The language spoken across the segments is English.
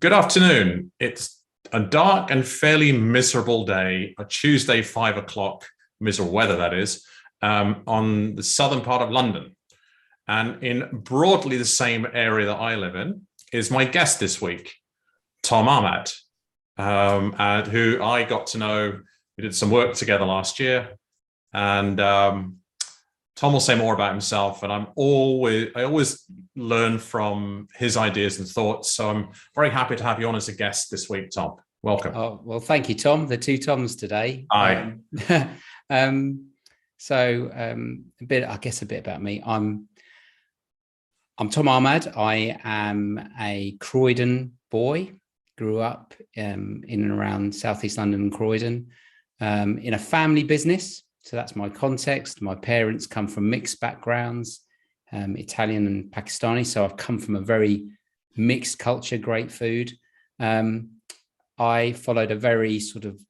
Good afternoon. It's a dark and fairly miserable day, a Tuesday, 5 o'clock, miserable weather that is, on the southern part of London. And in broadly the same area that I live in is my guest this week, Tom Ahmad, who I got to know. We did some work together last year, and Tom will say more about himself, and I always learn from his ideas and thoughts. So I'm very happy to have you on as a guest this week, Tom. Welcome. Oh, well, thank you, Tom. The two Toms today. Hi. A bit about me. I'm Tom Ahmad. I am a Croydon boy. Grew up in and around Southeast London and Croydon in a family business. So that's my context. My parents come from mixed backgrounds, Italian and Pakistani. So I've come from a very mixed culture, great food. I followed a very sort of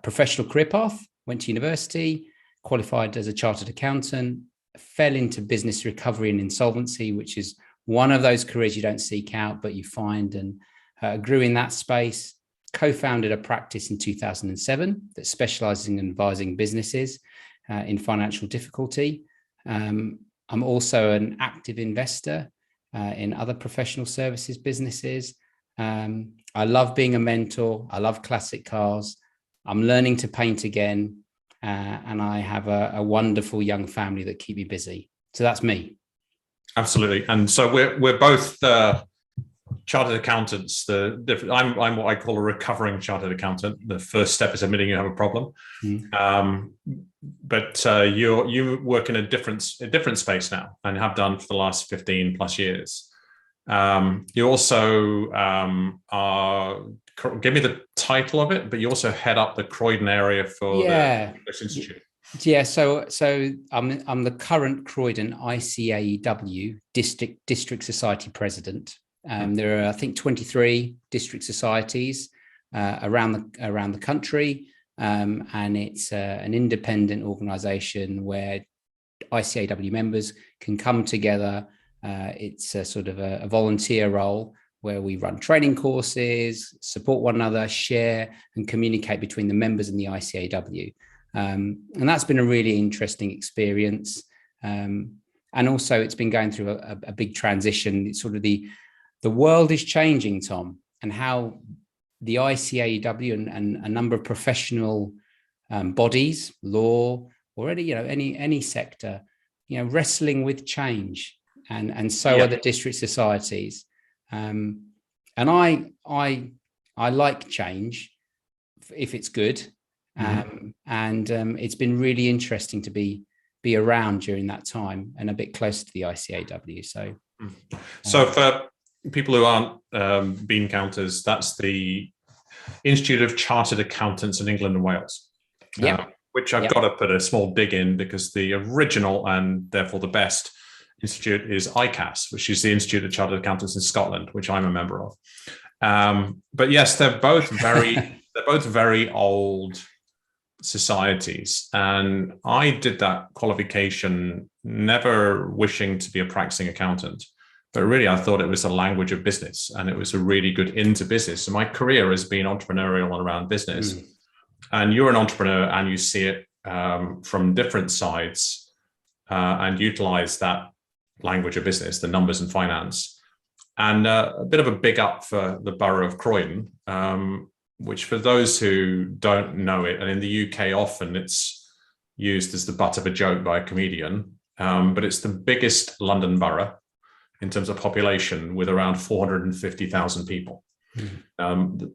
professional career path, went to university, qualified as a chartered accountant, fell into business recovery and insolvency, which is one of those careers you don't seek out, but you find, and grew in that space. Co-founded a practice in 2007 that specializes in advising businesses in financial difficulty. I'm also an active investor in other professional services businesses. I love being a mentor. I love classic cars. I'm learning to paint again. And I have a wonderful young family that keep me busy. So that's me. Absolutely. And so we're both chartered accountants. I'm what I call a recovering chartered accountant. The first step is admitting you have a problem. But you work in a different space now, and have done for the last 15 plus years. You also give me the title of it, but you also head up the Croydon area for the English Institute. Yeah, so I'm the current Croydon ICAEW District Society President. There are, I think, 23 district societies around the country, and it's an independent organisation where ICAEW members can come together. It's a sort of a volunteer role where we run training courses, support one another, share and communicate between the members and the ICAEW. And that's been a really interesting experience. And also it's been going through a big transition. It's sort of the world is changing, Tom, and how the ICAEW and a number of professional bodies, law, or any sector, wrestling with change, and so are the district societies. And I like change if it's good, and it's been really interesting to be around during that time and a bit closer to the ICAEW. So for people who aren't bean counters, that's the Institute of Chartered Accountants in England and Wales. Which I've got to put a small dig in, because the original and therefore the best institute is ICAS, which is the Institute of Chartered Accountants in Scotland, which I'm a member of. But yes, they're both very old societies, and I did that qualification never wishing to be a practicing accountant. But really, I thought it was a language of business, and it was a really good into business. So my career has been entrepreneurial and around business. And you're an entrepreneur, and you see it from different sides, and utilize that language of business, the numbers and finance. And a bit of a big up for the borough of Croydon, which for those who don't know it, and in the UK often it's used as the butt of a joke by a comedian, but it's the biggest London borough in terms of population, with around 450,000 people. The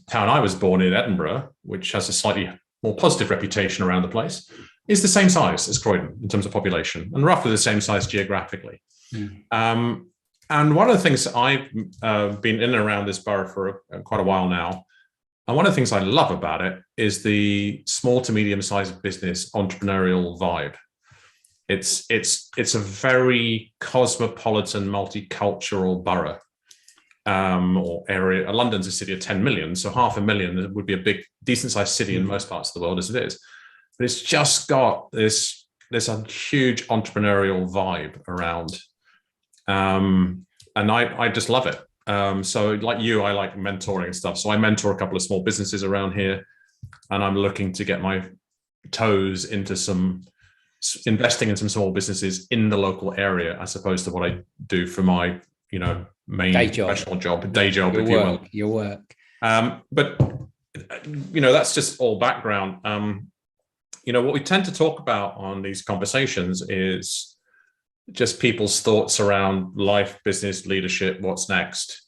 town I was born in, Edinburgh, which has a slightly more positive reputation around the place, is the same size as Croydon in terms of population, and roughly the same size geographically. And one of the things I've been in and around this borough for quite a while now, and one of the things I love about it is the small to medium-sized business entrepreneurial vibe. It's a very cosmopolitan, multicultural borough or area. London's a city of 10 million, so 500,000 would be a big, decent-sized city in most parts of the world as it is. But it's just got this a huge entrepreneurial vibe around, and I just love it. So like you, I like mentoring and stuff. So I mentor a couple of small businesses around here, and I'm looking to get my toes into some investing in some small businesses in the local area, as opposed to what I do for my, main professional job, day job, if you will. Your work. But that's just all background. What we tend to talk about on these conversations is just people's thoughts around life, business, leadership, what's next.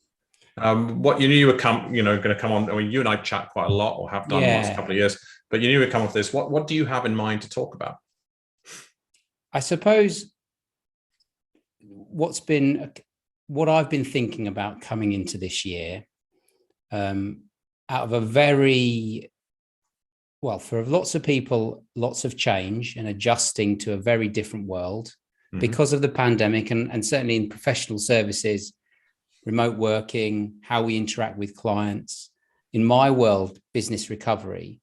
What you knew you were going to come on. I mean, you and I chat quite a lot, or have done the last couple of years. But you knew we'd come with this. What do you have in mind to talk about? I suppose what I've been thinking about coming into this year, out of a very, well, for lots of people, lots of change and adjusting to a very different world because of the pandemic, and certainly in professional services, remote working, how we interact with clients. In my world, business recovery,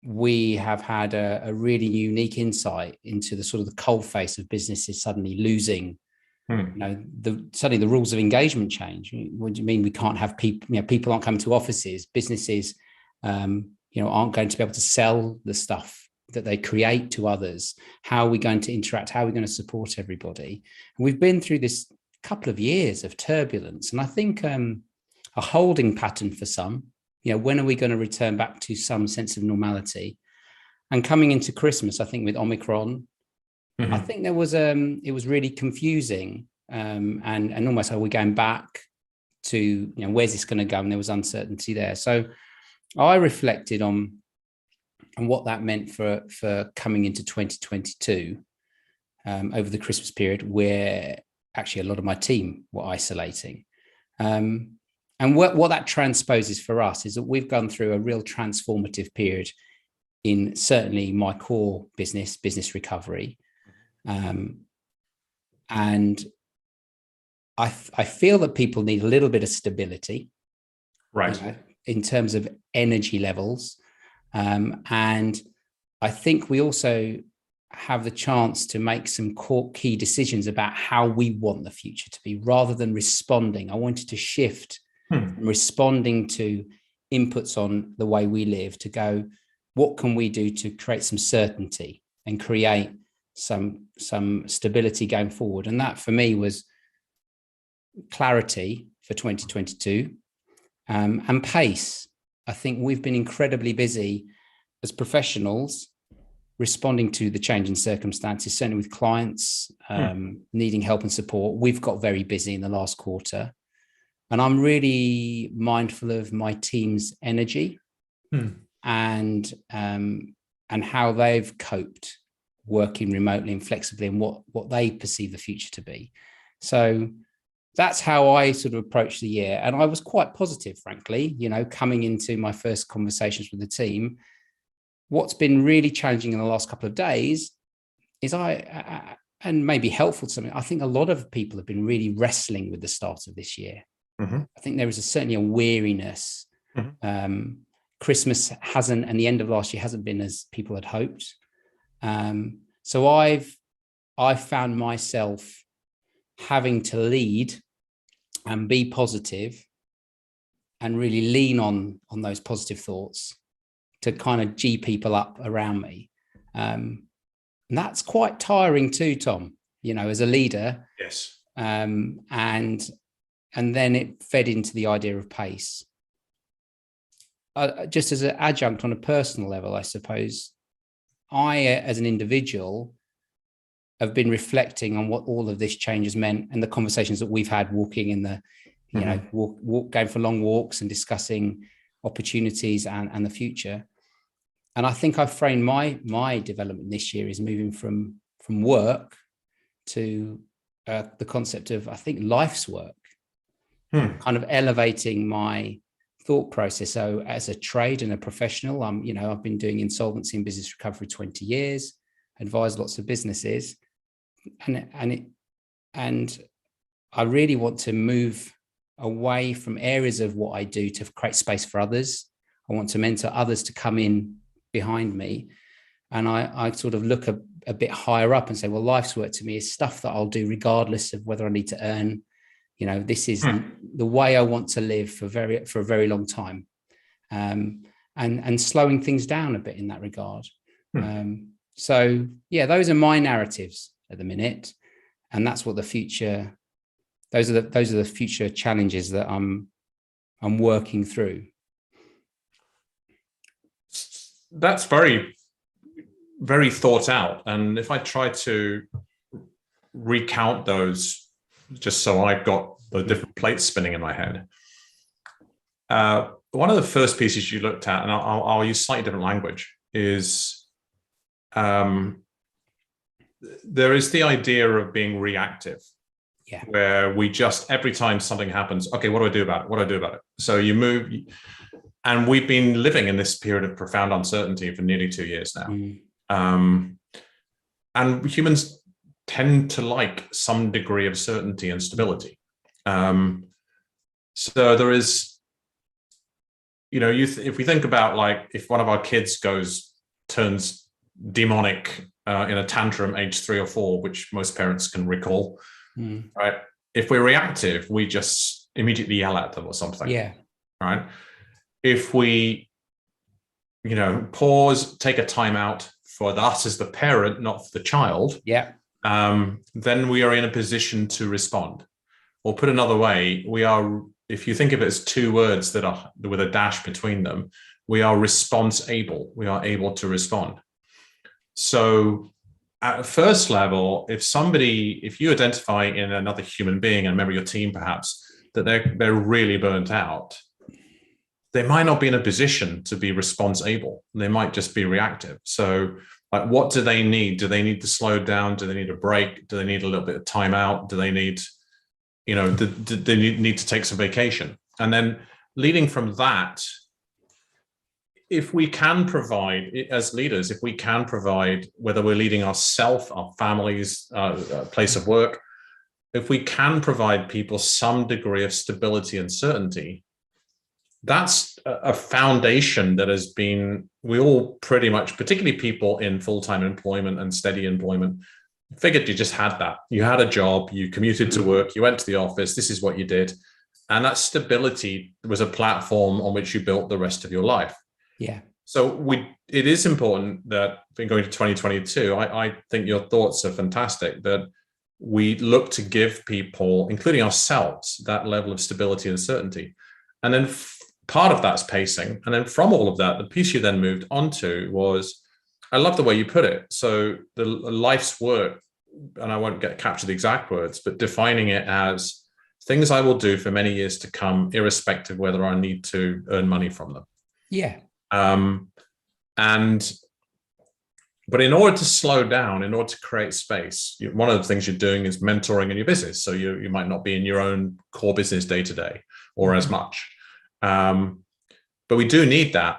we have had a really unique insight into the sort of the cold face of businesses suddenly losing, suddenly the rules of engagement change. What do you mean we can't have people, people aren't coming to offices, businesses, aren't going to be able to sell the stuff that they create to others? How are we going to interact? How are we going to support everybody? And we've been through this couple of years of turbulence, and I think a holding pattern for some. When are we going to return back to some sense of normality? And coming into Christmas, I think with Omicron, I think there was it was really confusing, and almost are we going back to where's this going to go? And there was uncertainty there. So I reflected on what that meant for coming into 2022 over the Christmas period, where actually a lot of my team were isolating. And what that transposes for us is that we've gone through a real transformative period in certainly my core business recovery. And I feel that people need a little bit of stability, right, in terms of energy levels. And I think we also have the chance to make some key decisions about how we want the future to be, rather than responding. I wanted to shift from responding to inputs on the way we live to go, what can we do to create some certainty and create some stability going forward? And that for me was clarity for 2022, and pace. I think we've been incredibly busy as professionals responding to the changing circumstances, certainly with clients needing help and support. We've got very busy in the last quarter. And I'm really mindful of my team's energy and how they've coped working remotely and flexibly, and what they perceive the future to be. So that's how I sort of approached the year. And I was quite positive, frankly, coming into my first conversations with the team. What's been really challenging in the last couple of days is and maybe helpful to something, I think a lot of people have been really wrestling with the start of this year. I think there is certainly a weariness. Christmas hasn't, and the end of last year hasn't been as people had hoped. So I've found myself having to lead and be positive and really lean on those positive thoughts to kind of G people up around me. And that's quite tiring too, Tom, as a leader. Yes. And then it fed into the idea of pace. Just as an adjunct on a personal level, I suppose, I, as an individual, have been reflecting on what all of this change has meant, and the conversations that we've had walking in the, going for long walks and discussing opportunities and the future. And I think I've framed my development this year is moving from work to the concept of, I think, life's work. Kind of elevating my thought process. So as a trade and a professional, I've been doing insolvency and business recovery 20 years, advised lots of businesses, and I really want to move away from areas of what I do to create space for others. I want to mentor others to come in behind me. And I sort of look a bit higher up and say, well, life's work to me is stuff that I'll do regardless of whether I need to earn This is the way I want to live for a very long time, and slowing things down a bit in that regard. So yeah, those are my narratives at the minute, and that's what the future. Those are the future challenges that I'm working through. That's very, very thought out. And if I try to recount those, just so I've got the different plates spinning in my head. One of the first pieces you looked at, and I'll use slightly different language, is there is the idea of being reactive. Yeah. Where we just, every time something happens, okay, what do I do about it? What do I do about it? So you move, and we've been living in this period of profound uncertainty for nearly 2 years now. And humans tend to like some degree of certainty and stability. So there is, if we think about, like, if one of our kids turns demonic in a tantrum age 3 or 4, which most parents can recall, right? If we're reactive, we just immediately yell at them or something. Yeah. Right. If we, pause, take a time out for us as the parent, not for the child. Yeah. Then we are in a position to respond. Or put another way, if you think of it as 2 words that are with a dash between them, we are response able. We are able to respond. So at first level, if you identify in another human being, and member of your team perhaps, that they're really burnt out, they might not be in a position to be response able. They might just be reactive. So, like, what do they need? Do they need to slow down? Do they need a break? Do they need a little bit of time out? Do they need, do they need to take some vacation? And then leading from that, if we can provide, as leaders, whether we're leading ourselves, our families, place of work, if we can provide people some degree of stability and certainty, that's a foundation that has been, we all pretty much, particularly people in full-time employment and steady employment, figured you just had that. You had a job, you commuted to work, you went to the office, this is what you did. And that stability was a platform on which you built the rest of your life. Yeah. So it is important that, in going to 2022, I think your thoughts are fantastic, that we look to give people, including ourselves, that level of stability and certainty. And then part of that's pacing. And then from all of that, the piece you then moved onto was, I love the way you put it. So the life's work, and I won't capture the exact words, but defining it as things I will do for many years to come, irrespective whether I need to earn money from them. Yeah. But in order to slow down, in order to create space, one of the things you're doing is mentoring in your business. So you might not be in your own core business day to day or as much. But we do need that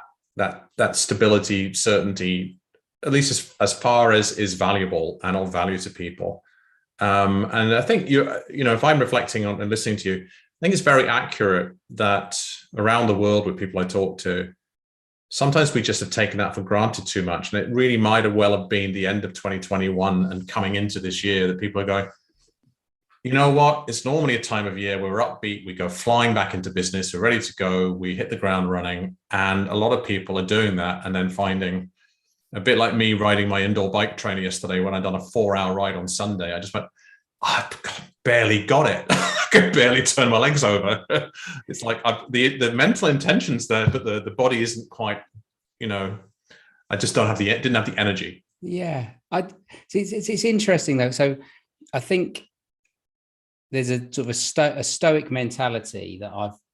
stability, certainty, at least as far as is valuable and of value to people. And I think if I'm reflecting on and listening to you, I think it's very accurate that around the world with people I talk to, sometimes we just have taken that for granted too much. And it really might have well have been the end of 2021 and coming into this year that people are going, you know what? It's normally a time of year where we're upbeat, we go flying back into business, we're ready to go, we hit the ground running. And a lot of people are doing that and then finding, a bit like me riding my indoor bike trainer yesterday when I'd done a 4-hour ride on Sunday, I just went, I barely got it. I could barely turn my legs over. It's like the mental intention's there, but the body isn't quite, I just didn't have the energy. Yeah. It's interesting though. So I think there's a sort of a stoic mentality that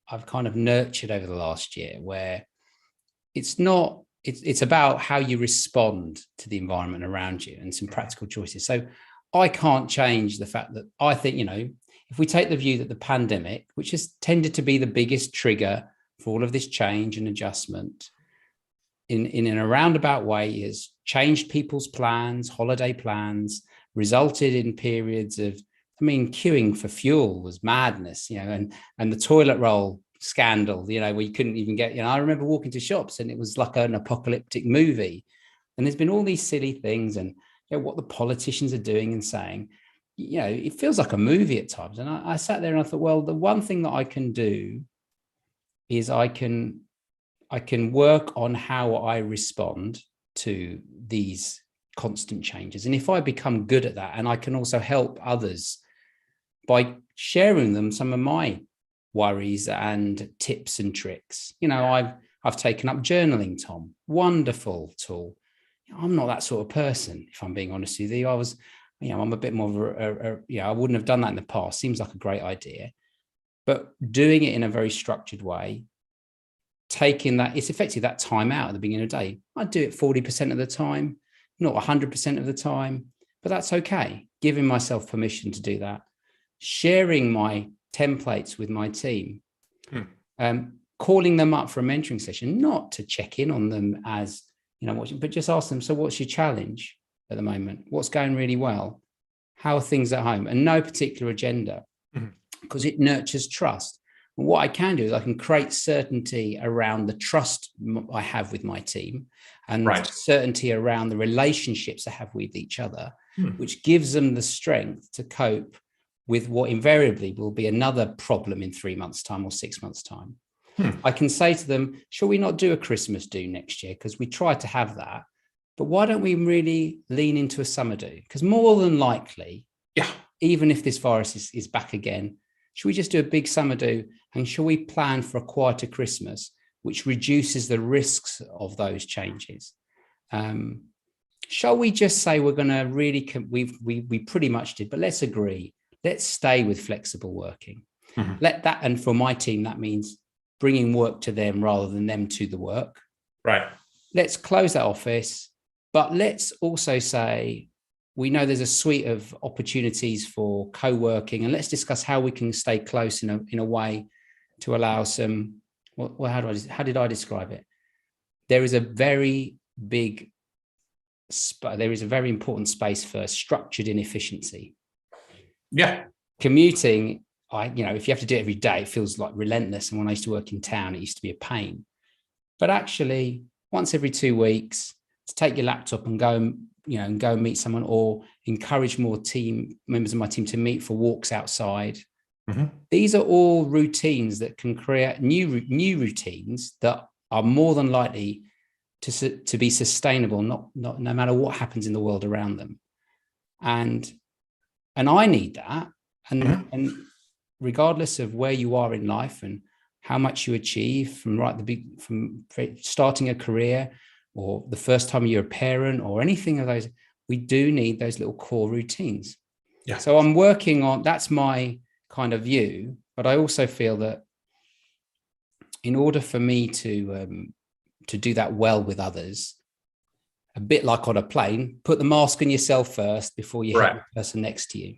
I've kind of nurtured over the last year, where it's about how you respond to the environment around you and some practical choices. So I can't change the fact that I think, if we take the view that the pandemic, which has tended to be the biggest trigger for all of this change and adjustment, in a roundabout way has changed people's plans, holiday plans, resulted in periods of, queuing for fuel was madness, and the toilet roll scandal, where you couldn't even get, I remember walking to shops and it was like an apocalyptic movie. And there's been all these silly things and what the politicians are doing and saying. it feels like a movie at times. And I sat there and I thought, well, the one thing that I can do is I can work on how I respond to these constant changes. And if I become good at that, and I can also help others by sharing them some of my worries and tips and tricks. I've taken up journaling, Tom. Wonderful tool. I'm not that sort of person, if I'm being honest with you. I'm a bit more of I wouldn't have done that in the past. Seems like a great idea. But doing it in a very structured way, taking that, it's effectively that time out at the beginning of the day. I do it 40% of the time, not 100% of the time, but that's okay. Giving myself permission to do that. Sharing my templates with my team, calling them up for a mentoring session, not to check in on them as, but just ask them, so what's your challenge at the moment? What's going really well? How are things at home? And no particular agenda, because it nurtures trust. And what I can do is I can create certainty around the trust I have with my team, and certainty around the relationships I have with each other, which gives them the strength to cope with what invariably will be another problem in 3 months' time or 6 months' time. I can say to them, shall we not do a Christmas do next year? Because we tried to have that, but why don't we really lean into a summer do? Because more than likely, even if this virus is back again, should we just do a big summer do? And shall we plan for a quieter Christmas, which reduces the risks of those changes? Shall we just say we're going to really, we pretty much did, but let's agree. Let's stay with flexible working. Let that, and for my team, that means bringing work to them rather than them to the work. Right. Let's close that office, but let's also say, we know there's a suite of opportunities for co-working, and let's discuss how we can stay close in a way to allow some, how did I describe it? There is a very important space for structured inefficiency. Yeah. Commuting, if you have to do it every day, it feels like relentless. And when I used to work in town, it used to be a pain. But actually, once every 2 weeks, to take your laptop and go and meet someone, or encourage more members of my team to meet for walks outside. These are all routines that can create new routines that are more than likely to be sustainable, no matter what happens in the world around them. And I need that. And regardless of where you are in life and how much you achieve from starting a career, or the first time you're a parent, or anything of those, we do need those little core routines. Yeah. So I'm working on, that's my kind of view, but I also feel that in order for me to do that well with others, a bit like on a plane, put the mask on yourself first before you hit the person next to you.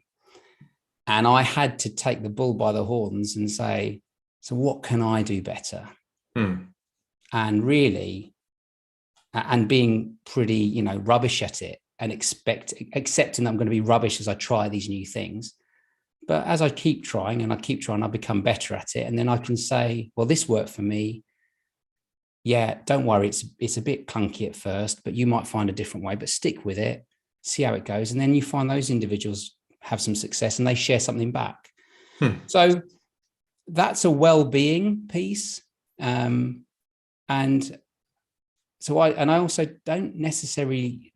And I had to take the bull by the horns and say, so what can I do better? And really, and being pretty, rubbish at it, and accepting that I'm going to be rubbish as I try these new things. But as I keep trying, I become better at it. And then I can say, well, this worked for me. Yeah, don't worry. It's a bit clunky at first, but you might find a different way, but stick with it, see how it goes. And then you find those individuals have some success and they share something back. So that's a well-being piece. And so I also don't necessarily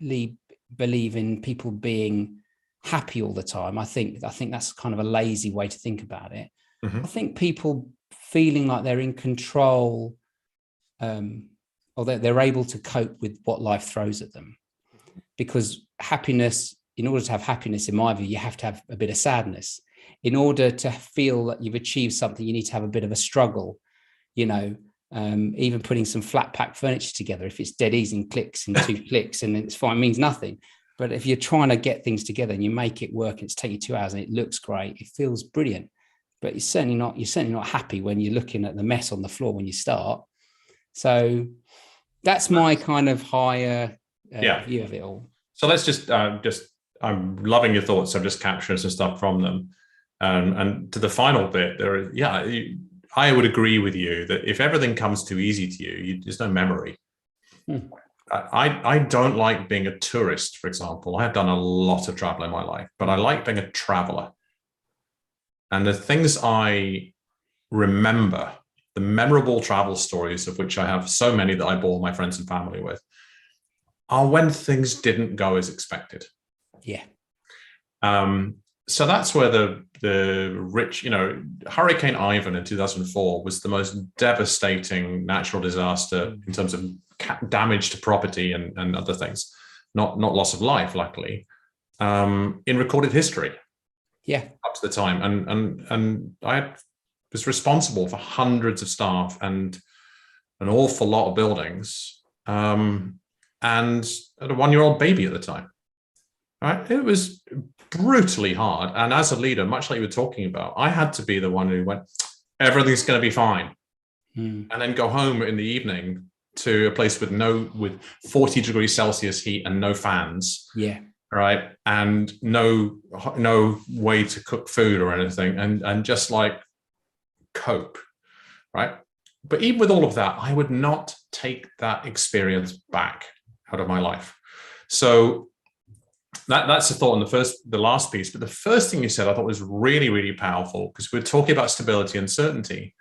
believe in people being happy all the time. I think that's kind of a lazy way to think about it. I think people feeling like they're in control, or that they're able to cope with what life throws at them. Because happiness, in order to have happiness, in my view, you have to have a bit of sadness. In order to feel that you've achieved something, you need to have a bit of a struggle, even putting some flat pack furniture together, if it's dead easy and clicks in 2 clicks and it's fine, means nothing. But if you're trying to get things together and you make it work, and it's taking 2 hours and it looks great, it feels brilliant. But you're certainly not happy when you're looking at the mess on the floor when you start. So that's my kind of higher view of it all. So let's just I'm loving your thoughts. I'm just capturing some stuff from them. And to the final bit, I would agree with you that if everything comes too easy to you, there's no memory. I don't like being a tourist, for example. I have done a lot of travel in my life, but I like being a traveler. And the things I remember, the memorable travel stories, of which I have so many that I bore my friends and family with, are when things didn't go as expected. Yeah. So that's where the rich, Hurricane Ivan in 2004 was the most devastating natural disaster in terms of damage to property and other things, not loss of life, luckily, in recorded history. Yeah. Up to the time, and I was responsible for hundreds of staff and an awful lot of buildings, and a 1-year-old baby at the time. Right? It was brutally hard. And as a leader, much like you were talking about, I had to be the one who went, everything's going to be fine. And then go home in the evening to a place with 40 degrees Celsius heat and no fans. Yeah. Right. And no way to cook food or anything. And just like cope. Right. But even with all of that, I would not take that experience back out of my life. So that's the thought on the last piece. But the first thing you said, I thought was really, really powerful, because we're talking about stability and certainty.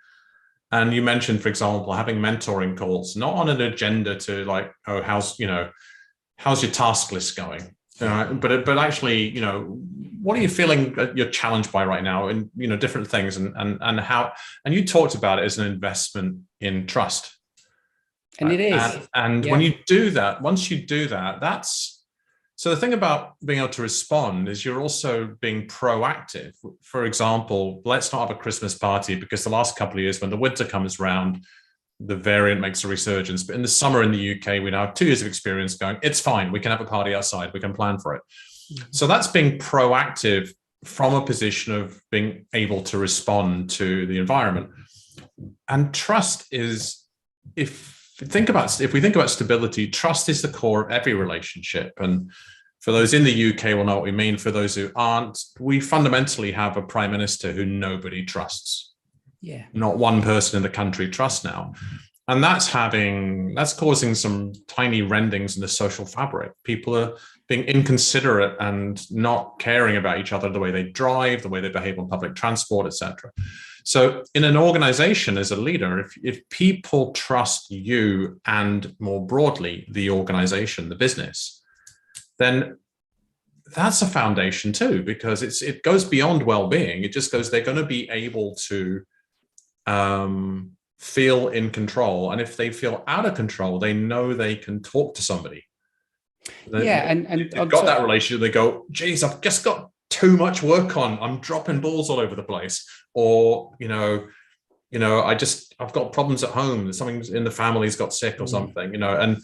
And you mentioned, for example, having mentoring calls, not on an agenda to like, oh, how's your task list going? But actually, what are you feeling that you're challenged by right now, and different things, and how, and you talked about it as an investment in trust. And it is. And when you do that, once you do that, so the thing about being able to respond is you're also being proactive. For example, let's not have a Christmas party, because the last couple of years, when the winter comes around, the variant makes a resurgence. But in the summer in the UK, we now have 2 years of experience going, it's fine. We can have a party outside. We can plan for it. So that's being proactive from a position of being able to respond to the environment. And trust is, if we think about stability, trust is the core of every relationship. And for those in the UK will know what we mean. For those who aren't, we fundamentally have a prime minister who nobody trusts. Yeah. Not one person in the country trusts now. And that's causing some tiny rendings in the social fabric. People are being inconsiderate and not caring about each other, the way they drive, the way they behave on public transport, etc. So in an organization, as a leader, if people trust you and more broadly the organization, the business, then that's a foundation too, because it goes beyond well-being. It just goes, they're going to be able to feel in control. And if they feel out of control, they know they can talk to somebody. And they've got that relationship. They go, geez, I've just got too much work on. I'm dropping balls all over the place. Or, I've got problems at home. Something in the family's got sick or something, and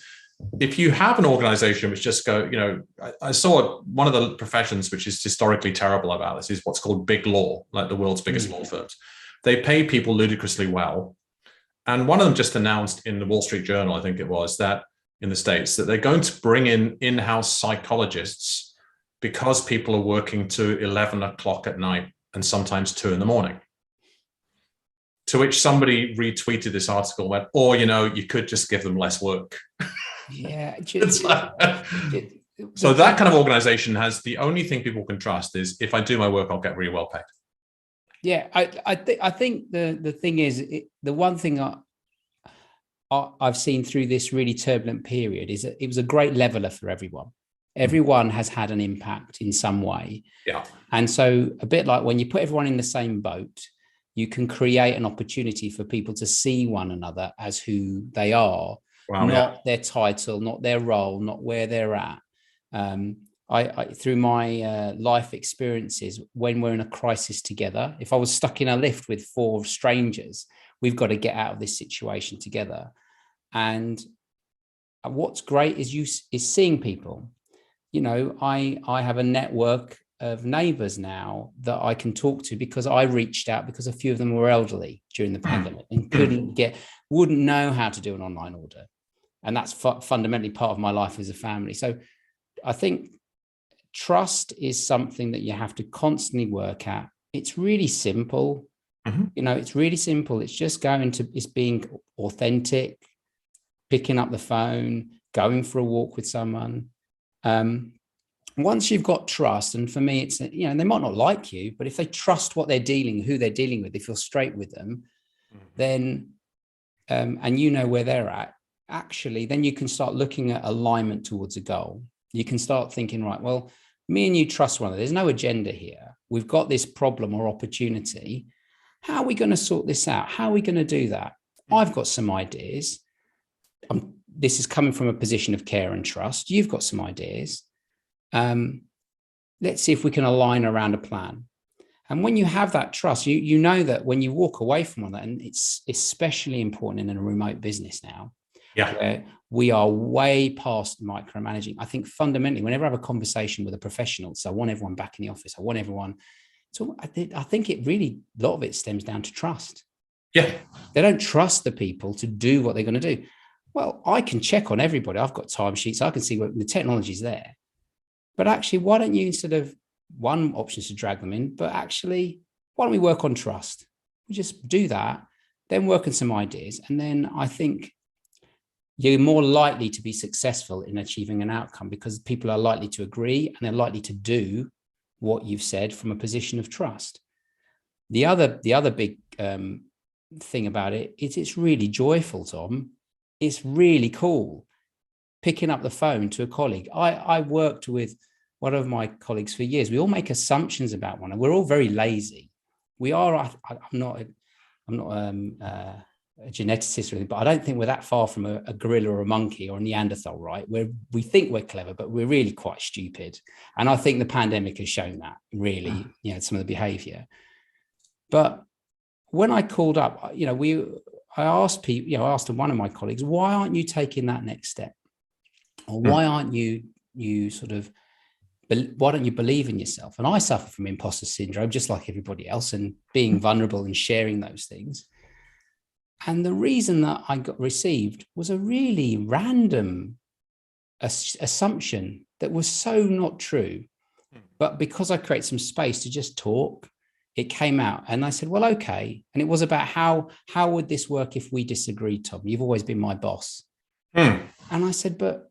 if you have an organization which just I saw one of the professions which is historically terrible about this is what's called big law, like the world's biggest law firms. They pay people ludicrously well. And one of them just announced in the Wall Street Journal, I think it was, that in the States, that they're going to bring in-house psychologists because people are working to 11 o'clock at night and sometimes 2 a.m. To which somebody retweeted this article, went, or, you could just give them less work. Yeah. So that kind of organization has, the only thing people can trust is, if I do my work, I'll get really well paid. Yeah, I think the thing is, the one thing I've seen through this really turbulent period is that it was a great leveler for everyone. Everyone has had an impact in some way. Yeah. And so a bit like when you put everyone in the same boat, you can create an opportunity for people to see one another as who they are, not their title, not their role, not where they're at. I through my life experiences, when we're in a crisis together, if I was stuck in a lift with 4 strangers, we've got to get out of this situation together. And what's great is seeing people. I have a network of neighbors now that I can talk to, because I reached out because a few of them were elderly during the pandemic and wouldn't know how to do an online order. And that's fundamentally part of my life as a family. So I think trust is something that you have to constantly work at. It's really simple. It's really simple. It's just it's being authentic, picking up the phone, going for a walk with someone. Once you've got trust, and for me, it's, you know, they might not like you, but if they trust what they're who they're dealing with, they feel straight with them, then, and you know where they're at, actually, then you can start looking at alignment towards a goal. You can start thinking, right, well, me and you trust one another. There's no agenda here. We've got this problem or opportunity. How are we going to sort this out? How are we going to do that? I've got some ideas. This is coming from a position of care and trust. You've got some ideas. Let's see if we can align around a plan. And when you have that trust, you know that when you walk away from that, and it's especially important in a remote business now, where we are way past micromanaging. I think fundamentally, whenever I have a conversation with a professional, so I want everyone back in the office, I want everyone. So I think it really, a lot of it stems down to trust. Yeah. They don't trust the people to do what they're going to do. Well, I can check on everybody. I've got timesheets. I can see what the technology's there. But actually, why don't you, instead of one option is to drag them in, but actually, why don't we work on trust? We just do that, then work on some ideas. And then I think you're more likely to be successful in achieving an outcome, because people are likely to agree and they're likely to do what you've said from a position of trust. The other big thing about it is it's really joyful, Tom. It's really cool picking up the phone to a colleague. I worked with one of my colleagues for years. We all make assumptions about one, and we're all very lazy. We are. I'm not a geneticist or anything, but I don't think we're that far from a gorilla or a monkey or a Neanderthal, right? Where we think we're clever, but we're really quite stupid. And I think the pandemic has shown that, really, you know, some of the behavior. But when I called up, you know, I asked people, you know, I asked one of my colleagues, why aren't you taking that next step? Or why aren't you why don't you believe in yourself? And I suffer from imposter syndrome, just like everybody else, and being vulnerable and sharing those things. And the reason that I got received was a really random assumption that was so not true. But because I create some space to just talk, it came out. And I said, well, okay. And it was about how would this work if we disagreed, Tom? You've always been my boss. And I said, but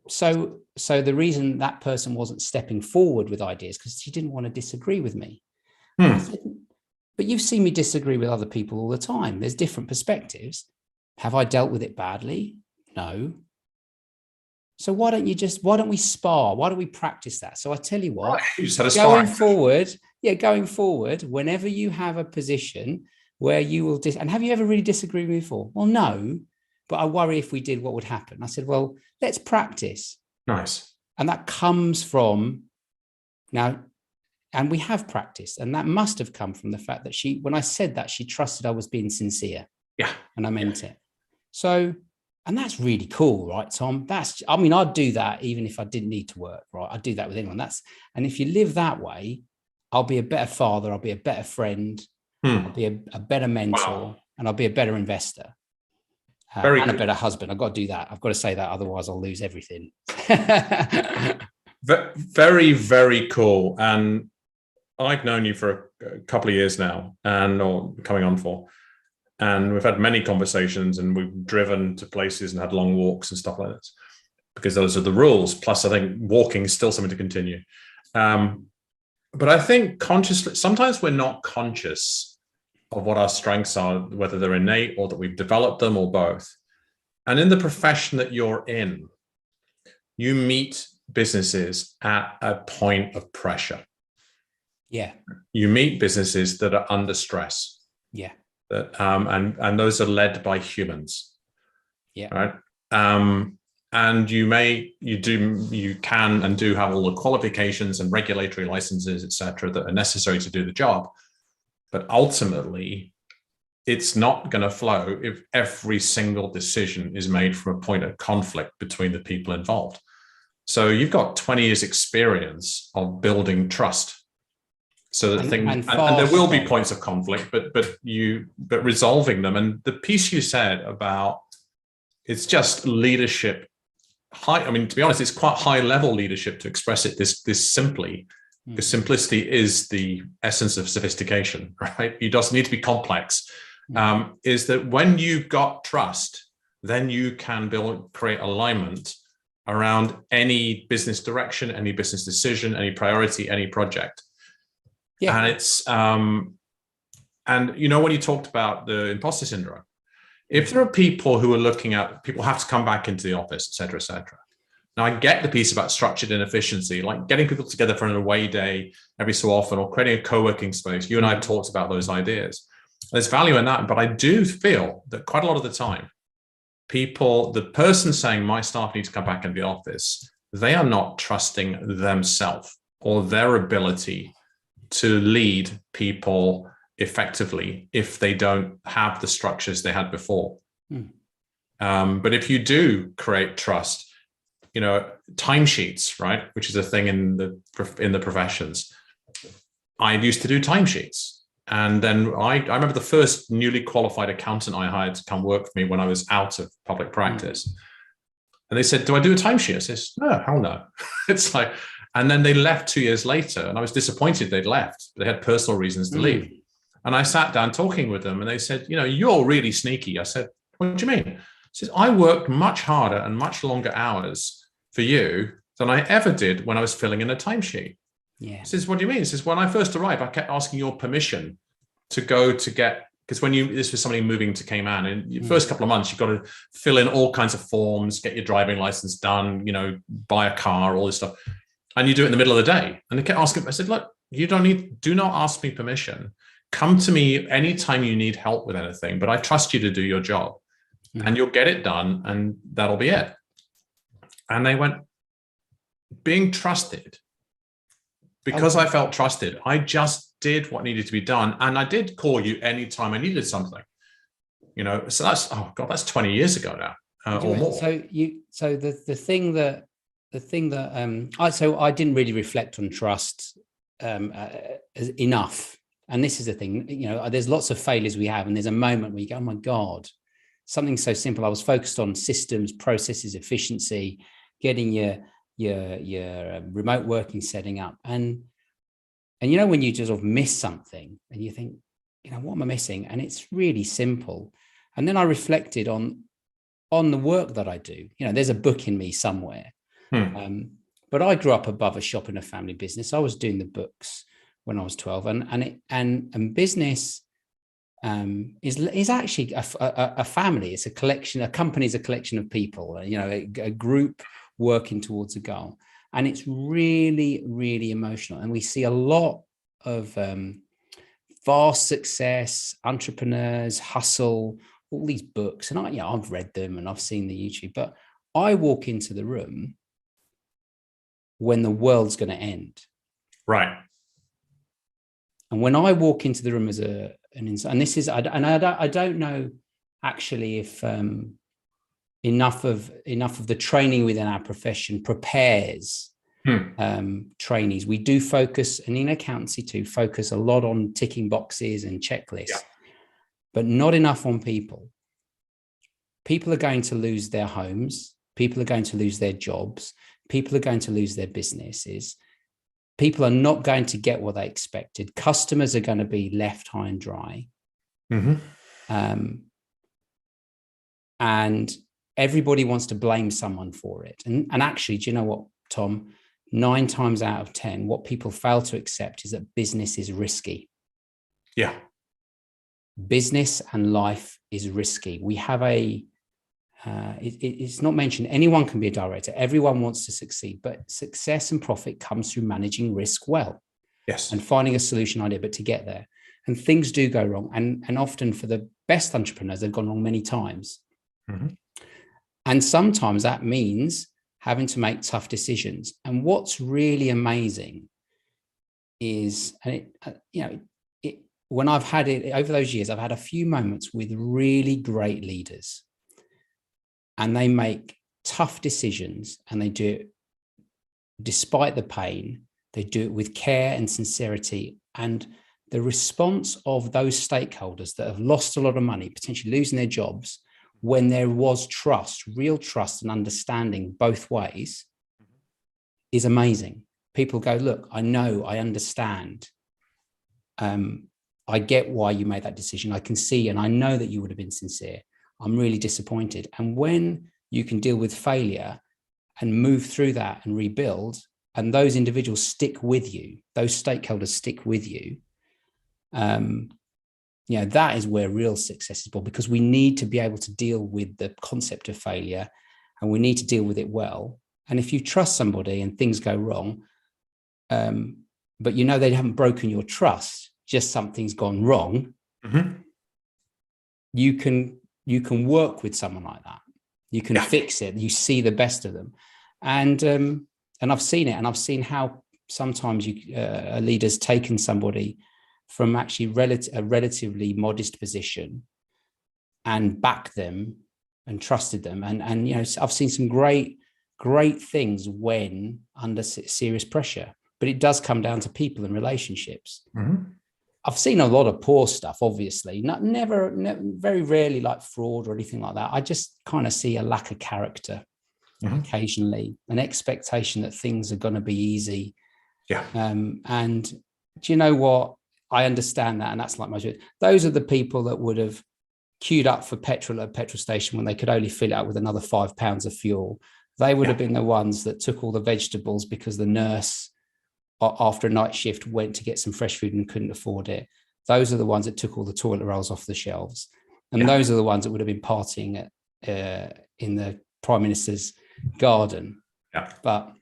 so the reason that person wasn't stepping forward with ideas because she didn't want to disagree with me. I said, but you've seen me disagree with other people all the time. There's different perspectives. Have I dealt with it badly? No. So why don't we spar? Why don't we practice that? So I tell you what, you just had a going forward, whenever you have a position where you will, and have you ever really disagreed with me before? Well, no, but I worry if we did, what would happen? I said, well, let's practice. Nice. And that comes from now, and we have practiced, and that must have come from the fact that when I said that, she trusted I was being sincere. Yeah. And I meant it. So, and that's really cool, right, Tom? I'd do that even if I didn't need to work, right? I'd do that with anyone. And if you live that way, I'll be a better father, I'll be a better friend, I'll be a better mentor, and I'll be a better investor. And a better husband. I've got to do that. I've got to say that, otherwise I'll lose everything. Very, very cool. And I've known you for a couple of years now, or coming on for. And we've had many conversations, and we've driven to places and had long walks and stuff like this, because those are the rules. Plus, I think walking is still something to continue. But I think consciously, sometimes we're not conscious of what our strengths are, whether they're innate or that we've developed them or both. And in the profession that you're in, you meet businesses at a point of pressure. Yeah. You meet businesses that are under stress. Yeah. And those are led by humans. Yeah. Right. And you can and do have all the qualifications and regulatory licenses, etc., that are necessary to do the job. But ultimately, it's not going to flow if every single decision is made from a point of conflict between the people involved. So you've got 20 years experience of building trust. So that and there will be points of conflict, but resolving them. And the piece you said about it's just leadership. To be honest, it's quite high level leadership to express it this simply, because simplicity is the essence of sophistication, right? You just need to be complex. Is that when you've got trust, then you can create alignment around any business direction, any business decision, any priority, any project. Yeah. And it's, and you know, when you talked about the imposter syndrome, if there are people who are looking at, people have to come back into the office, et cetera, et cetera. Now, I get the piece about structured inefficiency, like getting people together for an away day every so often, or creating a co-working space. You and I have talked about those ideas. There's value in that, but I do feel that quite a lot of the time, the person saying my staff need to come back into the office, they are not trusting themselves or their ability to lead people effectively if they don't have the structures they had before. But if you do create trust, you know, timesheets, right, which is a thing in the professions. I used to do timesheets, and then I remember the first newly qualified accountant I hired to come work for me when I was out of public practice, and they said, "Do I do a timesheet?" I says, "No, hell no." It's like, and then they left 2 years later, and I was disappointed they'd left. They had personal reasons to leave, and I sat down talking with them, and they said, "You know, you're really sneaky." I said, "What do you mean?" He says, "I worked much harder and much longer hours for you than I ever did when I was filling in a timesheet." Yeah. He says, "What do you mean?" He says, "When I first arrived, I kept asking your permission to go to get," because this was somebody moving to Cayman, and the first couple of months, you've got to fill in all kinds of forms, get your driving license done, you know, buy a car, all this stuff. And you do it in the middle of the day. And they kept asking, I said, "Look, do not ask me permission. Come to me anytime you need help with anything, but I trust you to do your job and you'll get it done, and that'll be it." And they went, being trusted, because I felt trusted, I just did what needed to be done. And I did call you anytime I needed something, you know, so that's, oh God, that's 20 years ago now or more. So the thing that I didn't really reflect on trust enough. And this is the thing, you know, there's lots of failures we have, and there's a moment where you go, oh my God, something so simple. I was focused on systems, processes, efficiency, getting your remote working setting up, and you know, when you just sort of miss something and you think, you know, what am I missing? And it's really simple. And then I reflected on the work that I do. You know, there's a book in me somewhere, but I grew up above a shop in a family business. I was doing the books when I was 12, and business is actually a family. It's a collection. A company is a collection of people. You know, a group working towards a goal, and it's really, really emotional. And we see a lot of vast success, entrepreneurs, hustle, all these books, and I've read them and I've seen the YouTube. But I walk into the room when the world's going to end, right? And when I walk into the room as an insight, and this is, I don't know actually if enough of the training within our profession prepares trainees. We do focus, and in accountancy too, focus a lot on ticking boxes and checklists, but not enough on people. People are going to lose their homes. People are going to lose their jobs. People are going to lose their businesses. People are not going to get what they expected. Customers are going to be left high and dry. And everybody wants to blame someone for it. And actually, do you know what, Tom? 9 times out of 10, what people fail to accept is that business is risky. Yeah. Business and life is risky. We have it's not mentioned, anyone can be a director. Everyone wants to succeed, but success and profit comes through managing risk well. Yes. And finding a solution idea, but to get there. And things do go wrong. And often for the best entrepreneurs, they've gone wrong many times. And sometimes that means having to make tough decisions. And what's really amazing is, when I've had it over those years, I've had a few moments with really great leaders, and they make tough decisions, and they do it despite the pain. They do it with care and sincerity. And the response of those stakeholders that have lost a lot of money, potentially losing their jobs, when there was trust, real trust and understanding both ways, is amazing. People go, look, I know, I understand. I get why you made that decision. I can see, and I know that you would have been sincere. I'm really disappointed. And when you can deal with failure and move through that and rebuild, and those individuals stick with you, those stakeholders stick with you, that is where real success is born, because we need to be able to deal with the concept of failure, and we need to deal with it well. And if you trust somebody and things go wrong, but they haven't broken your trust, just something's gone wrong, you can work with someone like that. You can fix it. You see the best of them, and I've seen it, and I've seen how sometimes a leader's taken somebody from actually a relatively modest position and backed them and trusted them, and I've seen some great things when under serious pressure. But it does come down to people and relationships. I've seen a lot of poor stuff, obviously, never, very rarely like fraud or anything like that. I just kind of see a lack of character occasionally, an expectation that things are going to be easy. And do you know what? I understand that. And that's like those are the people that would have queued up for petrol at a petrol station when they could only fill it up with another £5 of fuel. They would have been the ones that took all the vegetables because the nurse after a night shift went to get some fresh food and couldn't afford it. Those are the ones that took all the toilet rolls off the shelves. And those are the ones that would have been partying in the Prime Minister's garden. But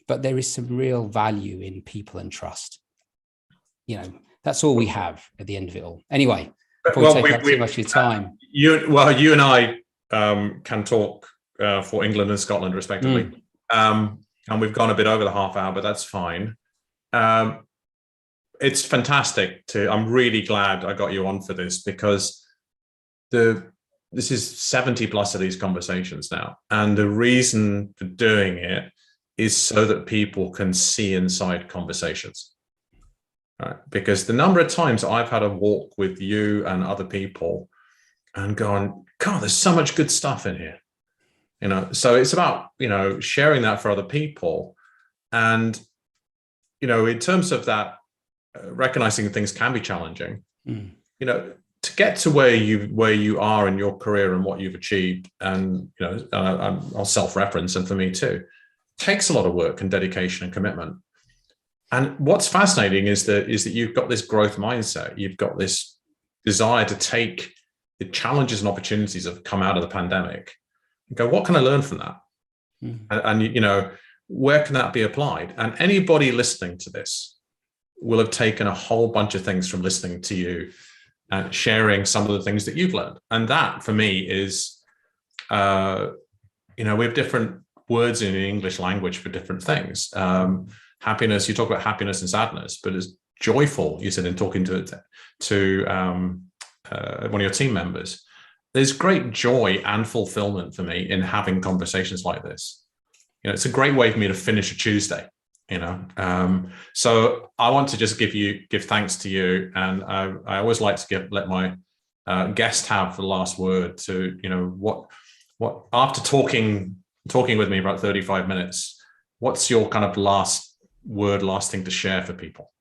but there is some real value in people and trust. That's all we have at the end of it all. Anyway, probably take up too much of your time. You and I can talk for England and Scotland respectively. And we've gone a bit over the half hour, but that's fine. It's fantastic I'm really glad I got you on for this, because this is 70 plus of these conversations now. And the reason for doing it is so that people can see inside conversations. Right? Because the number of times I've had a walk with you and other people and gone, God, there's so much good stuff in here. So it's about, sharing that for other people. And, in terms of that, recognizing things can be challenging, to get to where you are in your career and what you've achieved. And, I'll self-reference, and for me too, takes a lot of work and dedication and commitment. And what's fascinating is that you've got this growth mindset. You've got this desire to take the challenges and opportunities that have come out of the pandemic and go, what can I learn from that? And where can that be applied? And anybody listening to this will have taken a whole bunch of things from listening to you and sharing some of the things that you've learned. And that for me is, we have different words in the English language for different things. Happiness, you talk about happiness and sadness, but as joyful, you said in talking to one of your team members, there's great joy and fulfillment for me in having conversations like this. It's a great way for me to finish a Tuesday, So I want to just give thanks to you. And I always like to let my guest have the last word to, what after talking with me about 35 minutes, what's your kind of last thing to share for people?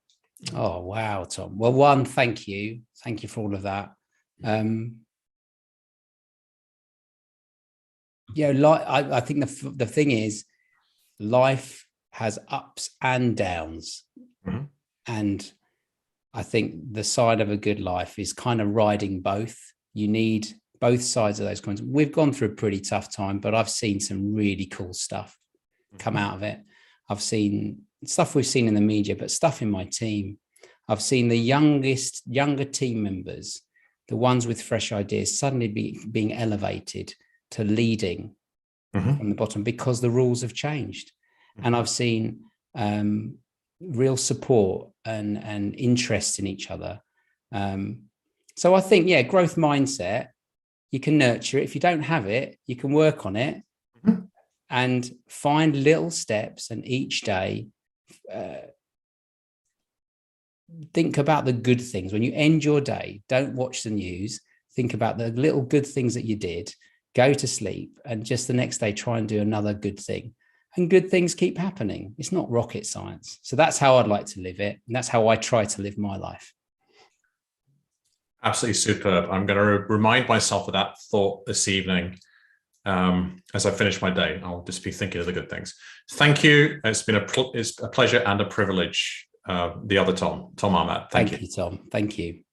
Oh, wow, Tom. Well, one, thank you. Thank you for all of that. I think the thing is, life has ups and downs. And I think the side of a good life is kind of riding both. You need both sides of those coins. We've gone through a pretty tough time, but I've seen some really cool stuff come out of it. I've seen stuff we've seen in the media, but stuff in my team. I've seen the younger team members, the ones with fresh ideas, suddenly being elevated to leading from the bottom because the rules have changed. And I've seen real support and interest in each other. So I think, growth mindset, you can nurture it. If you don't have it, you can work on it and find little steps. And each day, think about the good things. When you end your day, don't watch the news. Think about the little good things that you did. Go to sleep, and just the next day, try and do another good thing. And good things keep happening. It's not rocket science. So that's how I'd like to live it. And that's how I try to live my life. Absolutely superb. I'm going to remind myself of that thought this evening. As I finish my day, I'll just be thinking of the good things. Thank you. It's been a pleasure and a privilege. The other Tom Ahmad. Thank you, Tom. Thank you.